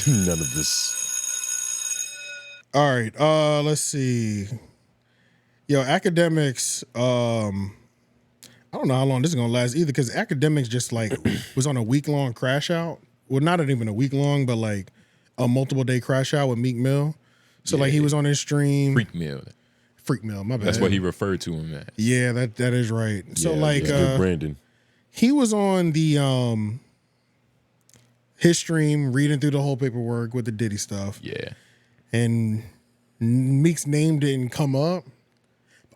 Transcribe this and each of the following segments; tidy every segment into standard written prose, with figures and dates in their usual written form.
None of this. All right, let's see. Yo, Akademiks, I don't know how long this is gonna last either, because Akademiks just like was on a week-long crash out. Well, not even a week long, but like a multiple day crash out with Meek Mill. So like he was on his stream. Freak Mill, my bad. That's what he referred to him as. Yeah, that is right. So like Brandon. He was on the his stream reading through the whole paperwork with the Diddy stuff. Yeah. And Meek's name didn't come up.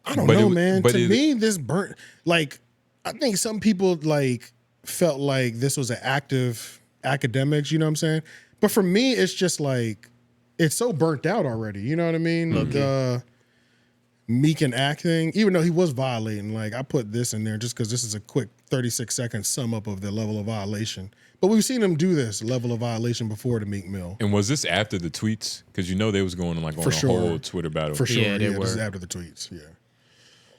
I don't know, man. To me, this burnt. Like, I think some people like felt like this was an active Akademiks. You know what I'm saying? But for me, it's just like it's so burnt out already. You know what I mean? The Meek and Ak thing, even though he was violating. Like, I put this in there just because this is a quick 36-second sum up of the level of violation. But we've seen him do this level of violation before to Meek Mill. And was this after the tweets? Because you know they was going like on a whole Twitter battle. For sure, yeah, this is after the tweets, yeah.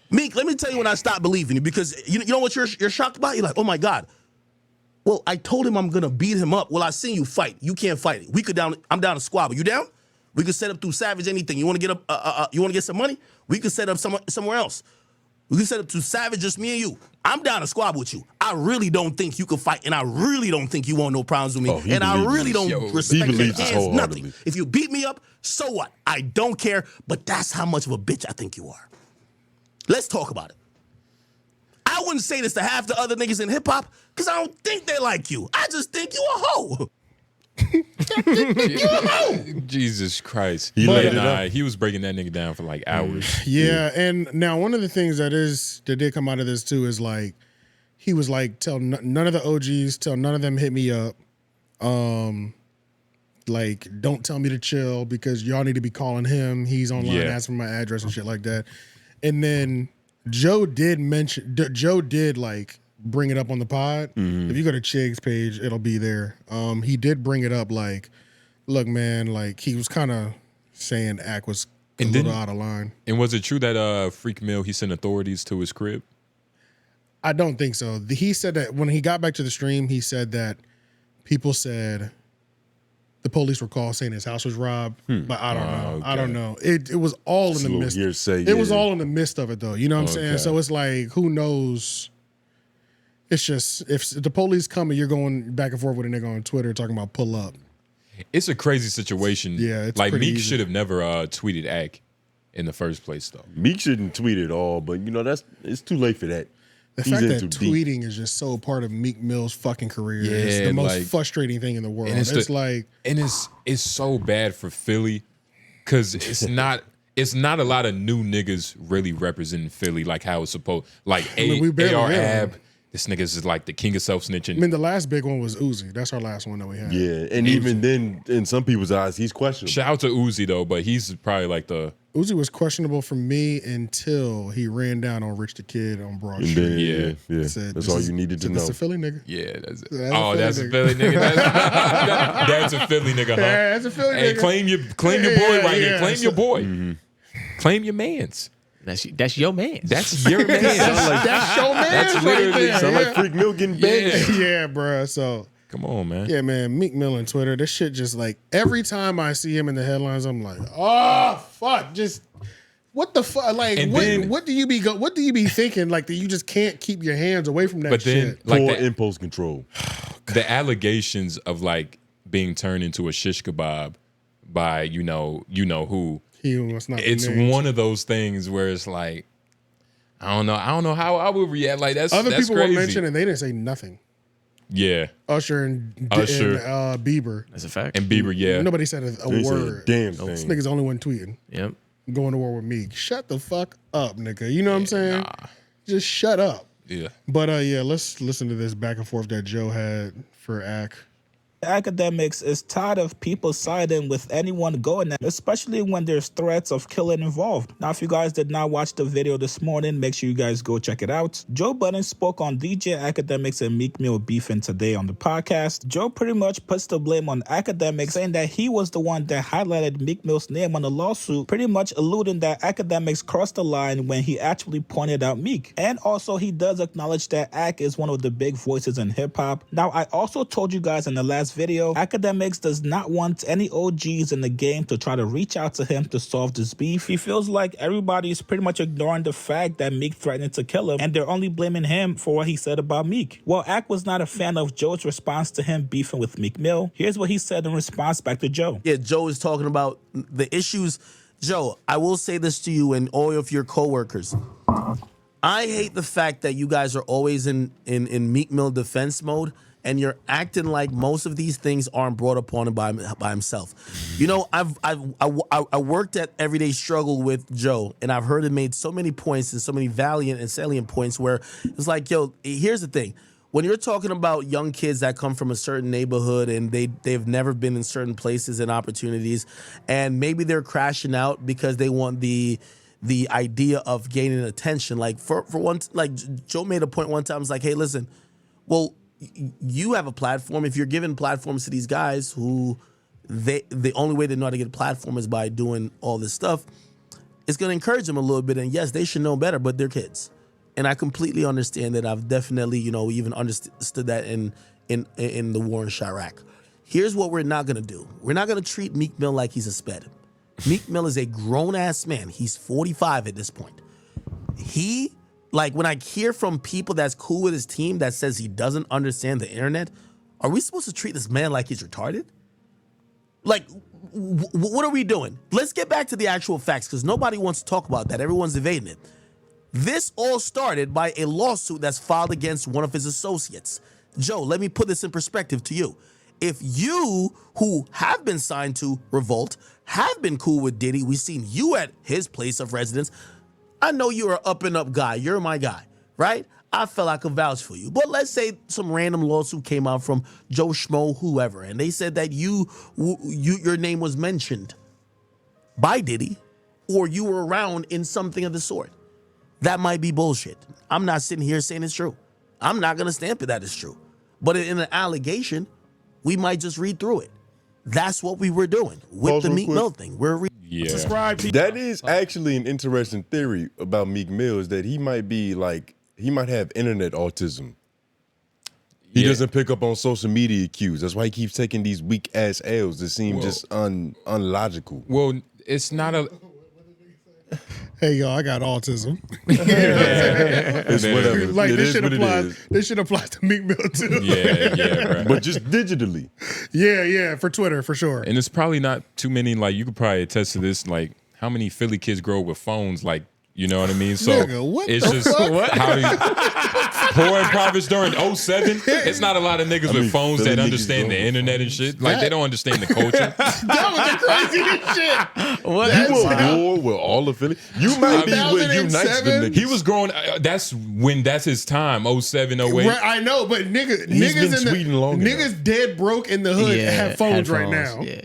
Meek, let me tell you when I stopped believing you, because you know what you're shocked about? You're like, oh my God. Well, I told him I'm gonna beat him up. Well, I seen you fight. You can't fight it. I'm down to squabble. You down? We could set up through Savage anything. You want to get you want to get some money? We could set up somewhere else. We can set up to Savage, just me and you. I'm down to squabble with you. I really don't think you can fight, and I really don't think you want no problems with me. And I really don't respect your hands, nothing. If you beat me up, so what? I don't care, but that's how much of a bitch I think you are. Let's talk about it. I wouldn't say this to half the other niggas in hip-hop, because I don't think they like you. I just think you a hoe. Jesus Christ. He was breaking that nigga down for like hours. Yeah, and now one of the things that did come out of this too is like he was like, tell none of the OGs, tell none of them hit me up. Like, don't tell me to chill because y'all need to be calling him. He's online asking for my address and shit like that. And then Joe did like bring it up on the pod. If you go to Chig's page, it'll be there. He did bring it up like, look, man, like he was kind of saying Ak was a little out of line. And was it true that Freak Mill, he sent authorities to his crib? I don't think so. He said that when he got back to the stream, he said that people said the police were called saying his house was robbed, but I don't know. Okay. I don't know. It was all in the midst. It was all in the midst of it, though. You know what I'm saying? So it's like, who knows? It's just, if the police come and you're going back and forth with a nigga on Twitter talking about pull up. It's a crazy situation. Yeah, it's like pretty Meek easy. should have never tweeted Ak in the first place, though. Meek shouldn't tweet at all, but you know, it's too late for that. The fact that tweeting is just so part of Meek Mill's fucking career is the most frustrating thing in the world. It's so bad for Philly because it's not a lot of new niggas really representing Philly like how it's supposed. Like AR Ab, this niggas is like the king of self-snitching. I mean, the last big one was Uzi. That's our last one that we had. Yeah, and even then, in some people's eyes, he's questionable. Shout out to Uzi though, but he's probably like the. Uzi was questionable for me until he ran down on Rich the Kid on Broad Street. Yeah. That's all you needed to know. That's a Philly nigga. Yeah, that's it. That's a Philly nigga. That's a Philly nigga, huh? Yeah, that's a Philly nigga. Hey, claim your boy right here. Claim your boy. Claim your mans. That's your man. That's your man. That's your man. That's literally sound like Freak Mill getting banged. Yeah, bro. So come on, man. Yeah, man. Meek Mill on Twitter. This shit just like every time I see him in the headlines, I'm like, oh fuck, just what the fuck? Like, what do you be thinking? Like that you just can't keep your hands away from that shit. Like poor impulse control. The allegations of like being turned into a shish kebab by you know who. It's one of those things where it's like, I don't know how I would react. Like that's other people crazy. were mentioned and they didn't say nothing. Yeah, Usher and Bieber. That's a fact. And Bieber, yeah. Nobody said a word. Damn thing. This nigga's the only one tweeting. Yep. Going to war with Meek. Shut the fuck up, nigga. You know what I'm saying? Nah. Just shut up. Yeah. But let's listen to this back and forth that Joe had for Ak. Akademiks is tired of people siding with anyone going at, especially when there's threats of killing involved. Now, if you guys did not watch the video this morning, make sure you guys go check it out. Joe Budden spoke on DJ Akademiks and Meek Mill beefing today on the podcast. Joe pretty much puts the blame on Akademiks, saying that he was the one that highlighted Meek Mill's name on the lawsuit, pretty much alluding that Akademiks crossed the line when he actually pointed out Meek. And also, he does acknowledge that Ak is one of the big voices in hip-hop. Now, I also told you guys in the last this video, Akademiks does not want any OGs in the game to try to reach out to him to solve this beef. He feels like everybody is pretty much ignoring the fact that Meek threatened to kill him, and they're only blaming him for what he said about Meek. Well, Ak was not a fan of Joe's response to him beefing with Meek Mill. Here's what he said in response back to Joe. Yeah, Joe is talking about the issues. Joe, I will say this to you and all of your coworkers. I hate the fact that you guys are always in Meek Mill defense mode, and you're acting like most of these things aren't brought upon him by himself. You know, I worked at Everyday Struggle with Joe, and I've heard him made so many points and so many valiant and salient points where it's like, yo, here's the thing. When you're talking about young kids that come from a certain neighborhood and they've never been in certain places and opportunities, and maybe they're crashing out because they want the idea of gaining attention. Like for once, like Joe made a point one time, it's like, hey, listen, well, you have a platform. If you're giving platforms to these guys who the only way they know how to get a platform is by doing all this stuff, it's going to encourage them a little bit. And yes, they should know better, but they're kids. And I completely understand that. I've definitely, you know, even understood that in the war in Chirac. Here's what we're not going to do. We're not going to treat Meek Mill like he's a sped. Meek Mill is a grown-ass man. He's 45 at this point. Like, when I hear from people that's cool with his team that says he doesn't understand the internet, are we supposed to treat this man like he's retarded? Like, what are we doing? Let's get back to the actual facts, because nobody wants to talk about that. Everyone's evading it. This all started by a lawsuit that's filed against one of his associates. Joe, let me put this in perspective to you. If you, who have been signed to Revolt, have been cool with Diddy, we've seen you at his place of residence, I know you're an up-and-up guy. You're my guy, right? I felt I could vouch for you. But let's say some random lawsuit came out from Joe Schmo, whoever, and they said that your name was mentioned by Diddy, or you were around in something of the sort. That might be bullshit. I'm not sitting here saying it's true. I'm not going to stamp it that it's true. But in an allegation, we might just read through it. That's what we were doing with the Meek Mill thing. Subscribe to that is actually an interesting theory about Meek Mill, is that he might have internet autism. He doesn't pick up on social media cues. That's why he keeps taking these weak ass L's that seem just unlogical. Well, it's not a. Hey y'all, I got autism. It's whatever. Like this should apply to Meek Mill too. Yeah, right. But just digitally. Yeah, for Twitter, for sure. And it's probably not too many, like, you could probably attest to this, like, how many Philly kids grow up with phones, like, you know what I mean? So Nigga, what it's the just fuck? how do you poor impoveris during 07? It's not a lot of niggas with phones Philly that niggas understand the internet and shit. Like, they don't understand the culture. That was the craziest shit. You were war with all of Philly. You might be what unites the niggas. He was growing. That's his time. 07, 08. Right, I know, but niggas been in tweeting long enough. niggas dead broke in the hood have phones right now. Yeah.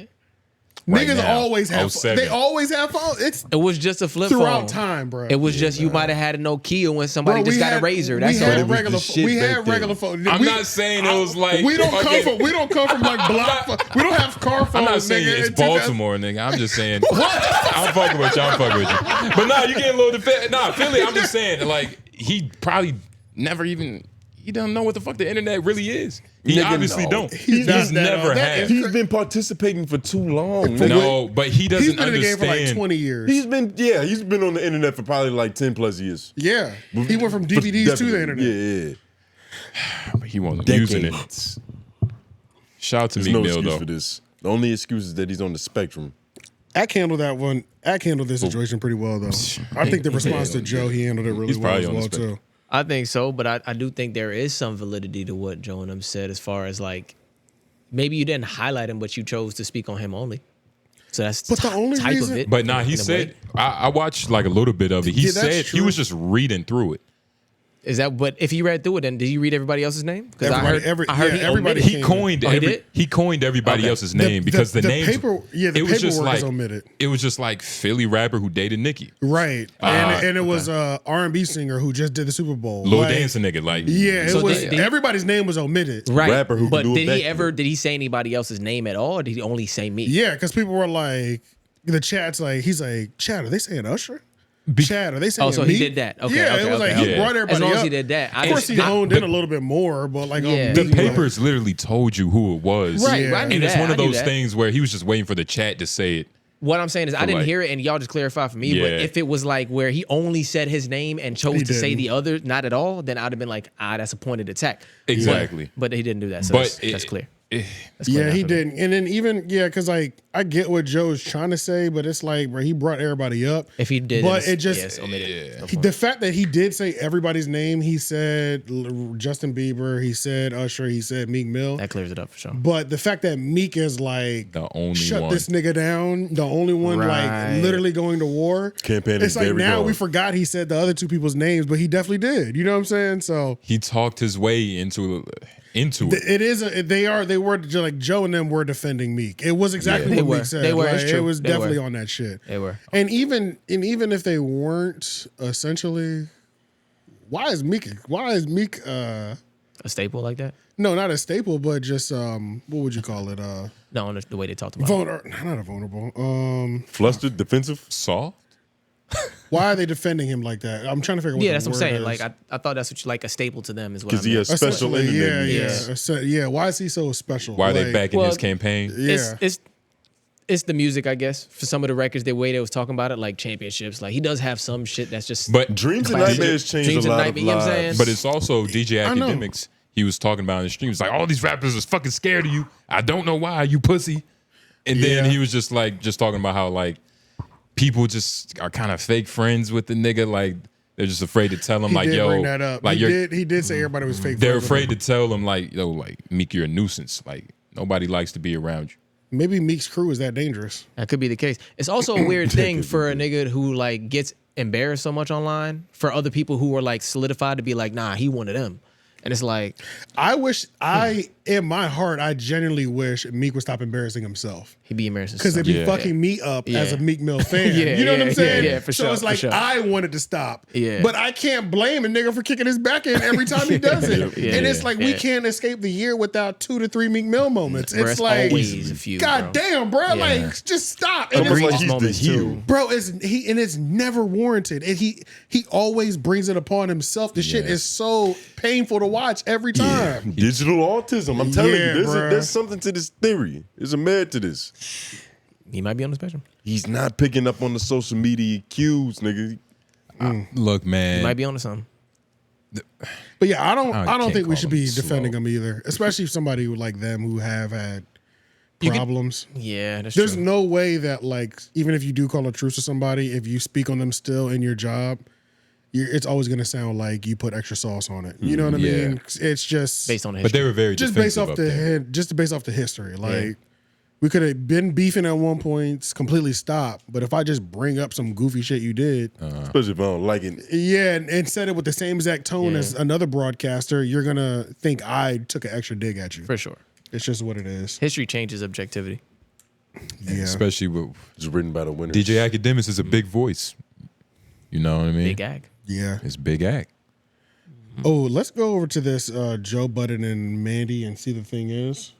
Niggas now, always have. 07. They always have phones. It was just a flip throughout phone. time, bro. It was just you might have had a Nokia when somebody just got a Razor. That's we all. had regular. shit We back had then. regular phones. I'm not saying it was like We don't okay. come from like block. We don't have car phones. I'm not saying nigga, it's in 2000. Baltimore, nigga. I'm just saying. I'm fucking with you. I'm fucking with you. But nah, you getting a little defensive. Nah, Philly. I'm just saying, like, he probably never even. He don't know what the fuck the internet really is. He Nigga, obviously no. don't. He's He's not that never old. That had. is He's been participating for too long. nigga. No, but he doesn't He's been in the game understand. for like 20 years. He's been on the internet for probably like 10 plus years. Yeah, he went from DVDs to the internet. Yeah. But he wasn't using it. Decades. Shout out to There's Meek no Mill excuse though. for this. The only excuse is that he's on the spectrum. Ak handled that one. Ak handled this situation pretty well, though. I think the response to Joe, he handled it really He's well probably as on the well spectrum. too. I think so, but I do think there is some validity to what Joe and them said as far as like maybe you didn't highlight him, but you chose to speak on him only. So that's But the only type reason- of it. But nah, he in a said way. I watched like a little bit of it. He Yeah, that's said he true. was just reading through it. Is that? But if he read through it, then did you read everybody else's name? Because I Everybody- heard, every- I heard yeah, he everybody- omitted. He coined Oh, he every, did? he coined everybody Okay. else's name because the names. paper, the it was just paperwork like is omitted. it was just like Philly rapper who dated Nicki, Right, and it was a R&B singer who just did the Super Bowl. Lil Like, Dancing nigga. Like Yeah, it So was. did- Everybody's name was omitted. Right. Rapper who can but do a did he backflip. ever? Did he say anybody else's name at all? Or did he only say me? Yeah, because people were like, the chat's like, he's like, chat, are they saying Usher? Chad, are they saying so Meek? he did that. Okay, yeah, okay, it was okay, like he okay. brought everybody As long up. as he did that, Of course, he honed in a little bit more, but like Yeah. The Meek, papers literally told you who it was. Right, Yeah. right. I knew And it's that. one of I knew those that. things where he was just waiting for the chat to say it. What I'm saying is, I didn't like- hear it, and y'all just clarify for me. But Yeah. if it was like where he only said his name and chose He to say didn't. the other, not at all, then I'd have been like, that's a pointed attack. Exactly. But he didn't do that, so But that's clear. That's clear Yeah, enough he for me. didn't. And then even because like I get what Joe's trying to say, but it's like bro, he brought everybody up. If he did, but it just yes, omitted. the fact that he did say everybody's name. He said Justin Bieber. He said Usher. He said Meek Mill. That clears it up for sure. But the fact that Meek is like The only shut one. this nigga down, the only one Right. like literally going to war. Campaign It's is like very now gone. we forgot he said the other two people's names, but he definitely did. You know what I'm saying? So He talked his way into it. it is. They were like Joe and them were defending Meek. It was exactly They what were. Meek said. They were. Like, It's true. it was They definitely were. on that shit. They were. And even if they weren't, essentially, why is Meek A staple like that? no, not a staple, but just what would you call it? No, the way they talked about it. Not a vulnerable. Flustered, defensive. Soft? Why are they defending him like that? I'm trying to figure out what Yeah, the that's what I'm word saying. is. Like I thought that's what you like a staple to them is what I Because he meant. has special Essentially, internet yeah, needs. yeah. Why is he so special? Why are they Like, backing well, his campaign? Yeah. It's the music, I guess. For some of the records, the way they was talking about it, like championships, like he does have some shit that's just. But Dreams and classic. nightmares changed Dreams a and lot of Nightmares, you know what I'm saying? lives. But it's also DJ I know. Akademiks. He was talking about in the stream. It's like, all these rappers is fucking scared of you. I don't know why, you pussy. And then Yeah. he was just talking about how like people just are kind of fake friends with the nigga. Like they're just afraid to tell him He like, did yo, bring that up. like He did say everybody was fake. they're friends with afraid him. to tell him like, yo, like Meek, you're a nuisance. Like nobody likes to be around you. Maybe Meek's crew is that dangerous. That could be the case. It's also a weird thing for a nigga who like gets embarrassed so much online for other people who are like solidified to be like, nah, he one of them. And it's like, I wish in my heart, I genuinely wish Meek would stop embarrassing himself. he be embarrassed. Because it'd be Yeah. fucking me up as a Yeah. Meek Mill fan. Yeah, you know what yeah, I'm saying? yeah, for so sure, it's like for sure. I wanted to stop. Yeah. But I can't blame a nigga for kicking his back in every time he does it. Yeah, and it's yeah, like we yeah. can't escape the year without 2 to 3 Meek Mill moments. Bro, It's like always a few. God bro. damn, bro. Yeah. Like just stop. Almost And it's like Egregious he's the moments, heel. too. bro, it's never warranted. And he always brings it upon himself. The shit Yeah. is so painful to watch every time. Digital autism. I'm telling Yeah, you, bruh. there's something to this theory. There's a merit to this. He might be on the spectrum. He's not picking up on the social media cues, nigga. Look, man. He might be on to something. But yeah, I can't don't think we call should him be slow. defending them either, especially somebody like them who have had You could- problems. Yeah, that's There's true. no way that like even if you do call a truce to somebody, if you speak on them still in your job, it's always gonna sound like you put extra sauce on it. You know what I Yeah. mean? It's just Based on the But history. they were very just based defensive off up the there. head, just based off the history. Like we could have been beefing at one point, completely stopped. But if I just bring up some goofy shit you did, Especially if I don't like it. yeah, and said it with the same exact tone Yeah. as another broadcaster, you're gonna think I took an extra dig at you. For sure. It's just what it is. History changes objectivity. Yeah. Especially with It's written by the winners. DJ Akademiks is a big voice. You know what I mean? Big ag. Yeah. It's big act. Oh, let's go over to this Joe Budden and Mandy and see the thing is.